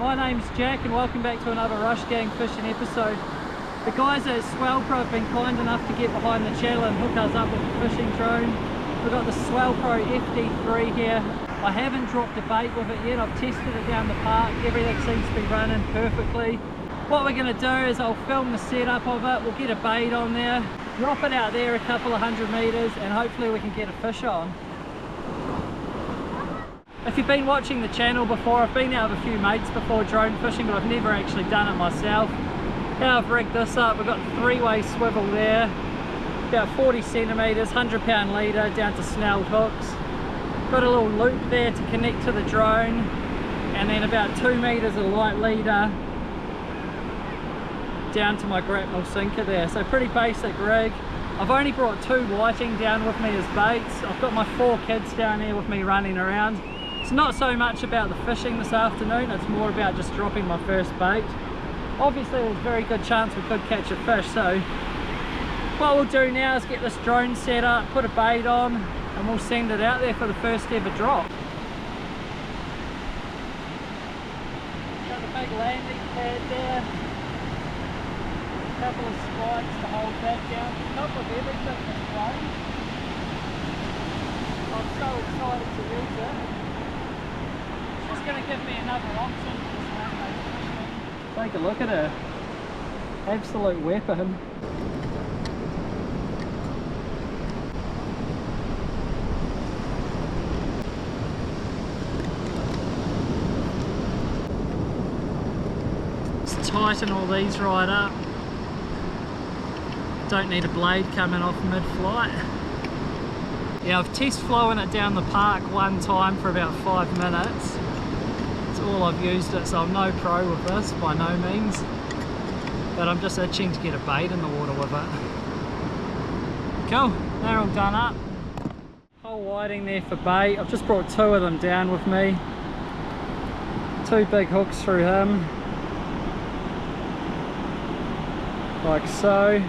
my name's Jack and welcome back to another Rush Gang Fishing episode. The guys at Swellpro have been kind enough to get behind the channel and hook us up with a fishing drone. We've got the Swellpro FD3 here. I haven't dropped a bait with it yet. I've tested it down the park. Everything seems to be running perfectly. What we're going to do is I'll film the setup of it. We'll get a bait on there, drop it out there a couple of 100 meters, and hopefully we can get a fish on. If you've been watching the channel before, I've been out with a few mates before drone fishing, but I've never actually done it myself. Now I've rigged this up. We've got a three-way swivel there, about 40 centimeters, 100-pound leader down to snelled hooks. Got a little loop there to connect to the drone, and then about 2 meters of light leader down to my grapnel sinker there. So pretty basic rig. I've only brought 2 whiting down with me as baits. I've got my 4 kids down here with me running around. It's not so much about the fishing this afternoon, it's more about just dropping my first bait. Obviously there's a very good chance we could catch a fish, so what we'll do now is get this drone set up, put a bait on, and we'll send it out there for the first ever drop. Got the big landing pad there, a couple of spikes to hold that down, top of everything this drone. I'm so excited to use it. It's going to give me another option for this one. Take a look at her. Absolute weapon. Let's tighten all these right up. Don't need a blade coming off mid-flight. Yeah, I've test flown it down the park one time for about 5 minutes. That's all I've used it, so I'm no pro with this by no means. But I'm just itching to get a bait in the water with it. Cool, they're all done up. Whole whiting there for bait. I've just brought 2 of them down with me. 2 big hooks through him. Like so.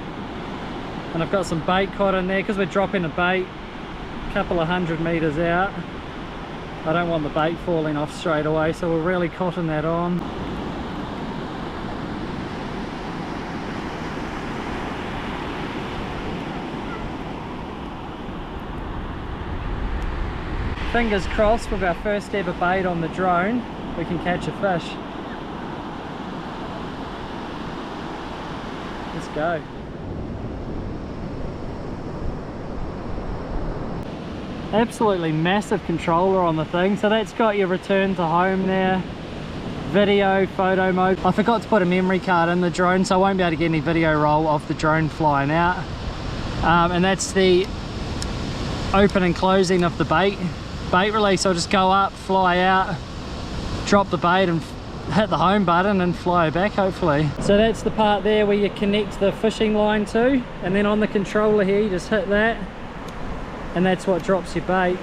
And I've got some bait caught in there because we're dropping a bait a couple of 100 meters out. I don't want the bait falling off straight away, so we're really cotton that on. Fingers crossed with our first ever bait on the drone, we can catch a fish. Let's go. Absolutely massive controller on the thing, so that's got your return to home there, video, photo mode. I forgot to put a memory card in the drone, so I won't be able to get any video roll of the drone flying out. And that's the open and closing of the bait release. I'll just go up, fly out, drop the bait and hit the home button and fly back hopefully. So that's the part there where you connect the fishing line to, and then on the controller here you just hit that and that's what drops your bait.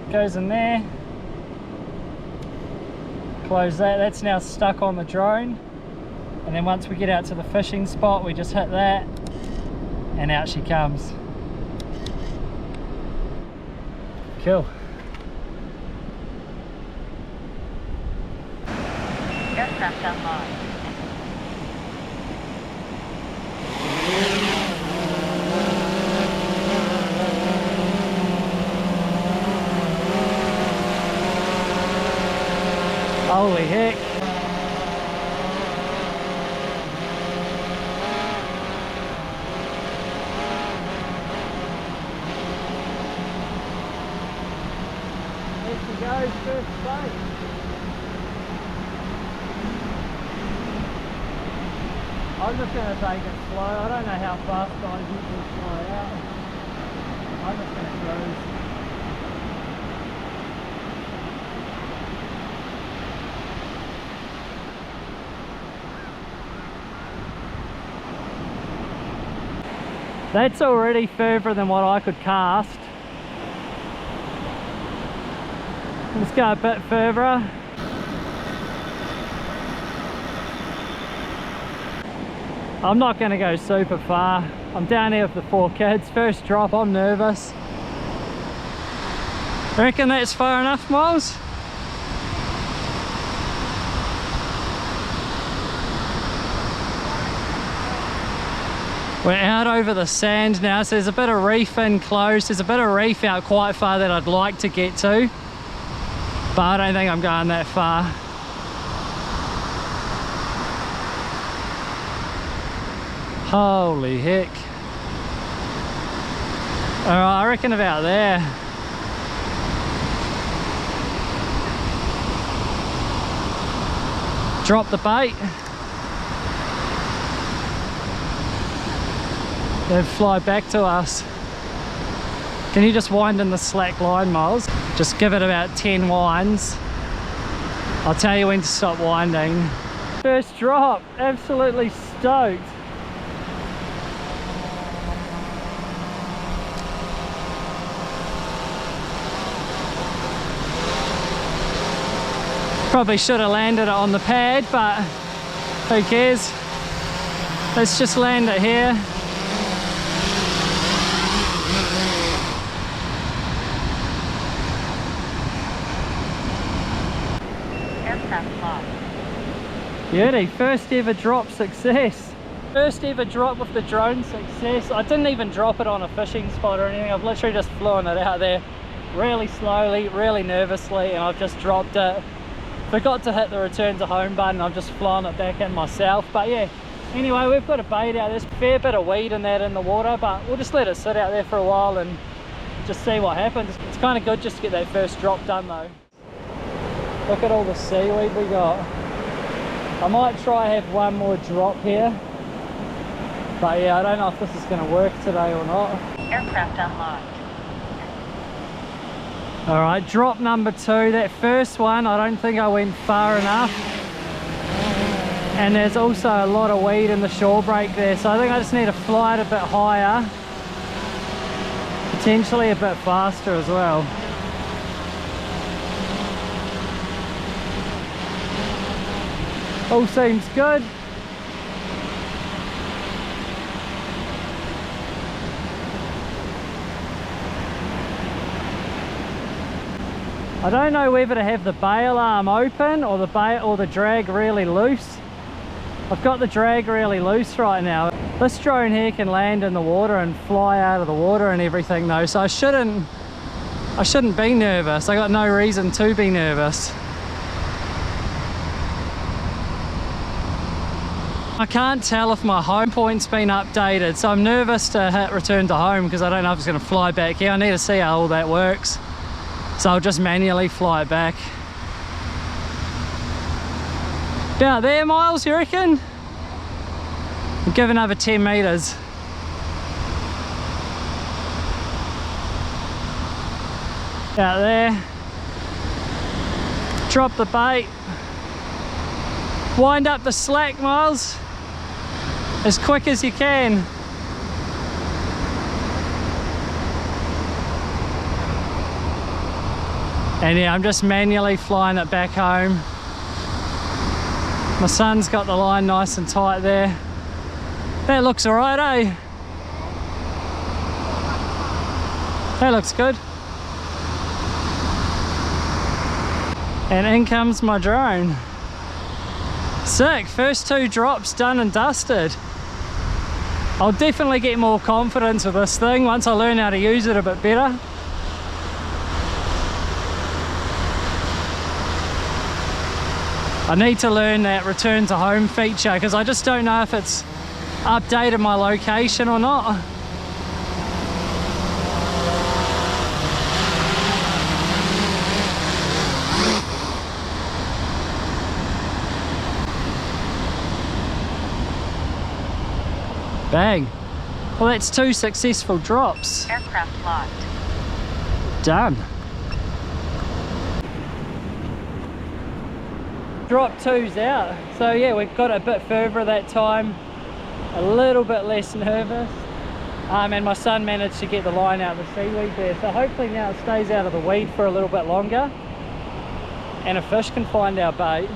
Goes in there, close that, that's now stuck on the drone, and then once we get out to the fishing spot we just hit that and out she comes. Cool. Aircraft online. Holy heck. There she goes, first bait. I'm just going to take it slow. I don't know how fast I usually fly out. I'm just going to cruise. That's already further than what I could cast. Let's go a bit further. I'm not going to go super far. I'm down here with the 4 kids. First drop, I'm nervous. Reckon that's far enough, Miles? We're out over the sand now, so there's a bit of reef in close. There's a bit of reef out quite far that I'd like to get to, but I don't think I'm going that far. Holy heck. Alright, I reckon about there. Drop the bait. They'd fly back to us. Can you just wind in the slack line, Miles? Just give it about 10 winds. I'll tell you when to stop winding. First drop, absolutely stoked. Probably should have landed it on the pad, but who cares? Let's just land it here. Beauty, first ever drop success. First ever drop with the drone success. I didn't even drop it on a fishing spot or anything. I've literally just flown it out there really slowly, really nervously, and I've just dropped it. Forgot to hit the return to home button. I've just flown it back in myself. But yeah, anyway, we've got a bait out. There's a fair bit of weed in that in the water, but we'll just let it sit out there for a while and just see what happens. It's kind of good just to get that first drop done though. Look at all the seaweed we got. I might try have one more drop here, but yeah, I don't know if this is going to work today or not. Aircraft unlocked. Alright, drop number 2. That first one, I don't think I went far enough. And there's also a lot of weed in the shore break there, so I think I just need to fly it a bit higher. Potentially a bit faster as well. All seems good. I don't know whether to have the bail arm open or the drag really loose. I've got the drag really loose right now. This drone here can land in the water and fly out of the water and everything though, so I shouldn't be nervous. I got no reason to be nervous. I can't tell if my home point's been updated, so I'm nervous to hit return to home because I don't know if it's going to fly back here. I need to see how all that works, so I'll just manually fly it back. About there, Miles, you reckon? I'll give another 10 meters. Out there. Drop the bait. Wind up the slack, Miles, as quick as you can. And yeah, I'm just manually flying it back home. My son's got the line nice and tight there. That looks alright, eh? That looks good. And in comes my drone. Sick, first 2 drops done and dusted. I'll definitely get more confidence with this thing once I learn how to use it a bit better. I need to learn that return to home feature because I just don't know if it's updated my location or not. Bang. Well, that's 2 successful drops. Aircraft locked. Done. Drop 2's out. So yeah, we got a bit further that time. A little bit less nervous. And my son managed to get the line out of the seaweed there. So hopefully now it stays out of the weed for a little bit longer. And a fish can find our bait.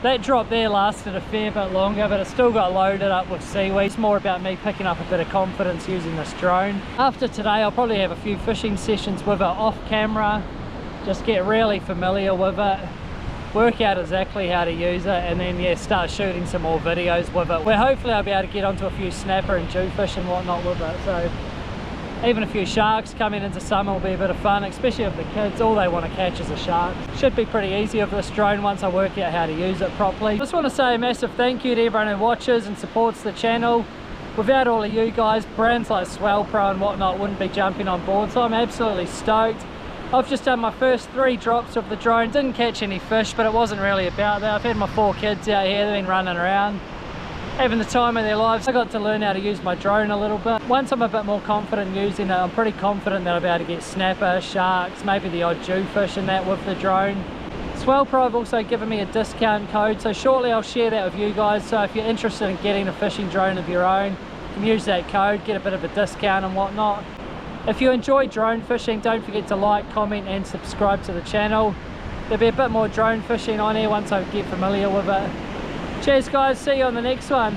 That drop there lasted a fair bit longer, but it still got loaded up with seaweed. It's more about me picking up a bit of confidence using this drone. After today, I'll probably have a few fishing sessions with it off camera, just get really familiar with it, work out exactly how to use it, and then yeah, start shooting some more videos with it, where hopefully I'll be able to get onto a few snapper and jewfish and whatnot with it. So even a few sharks coming into summer will be a bit of fun, especially with the kids. All they want to catch is a shark. Should be pretty easy with this drone once I work out how to use it properly. I just want to say a massive thank you to everyone who watches and supports the channel. Without all of you guys, brands like Swellpro and whatnot wouldn't be jumping on board, so I'm absolutely stoked. I've just done my first 3 drops of the drone. Didn't catch any fish, but it wasn't really about that. I've had my 4 kids out here, they've been running around, having the time of their lives. I got to learn how to use my drone a little bit. Once I'm a bit more confident using it, I'm pretty confident that I'll be able to get snapper, sharks, maybe the odd jewfish and that with the drone. Swellpro have also given me a discount code, so shortly I'll share that with you guys. So if you're interested in getting a fishing drone of your own, you can use that code, get a bit of a discount and whatnot. If you enjoy drone fishing, don't forget to like, comment and subscribe to the channel. There'll be a bit more drone fishing on here once I get familiar with it. Cheers guys, see you on the next one.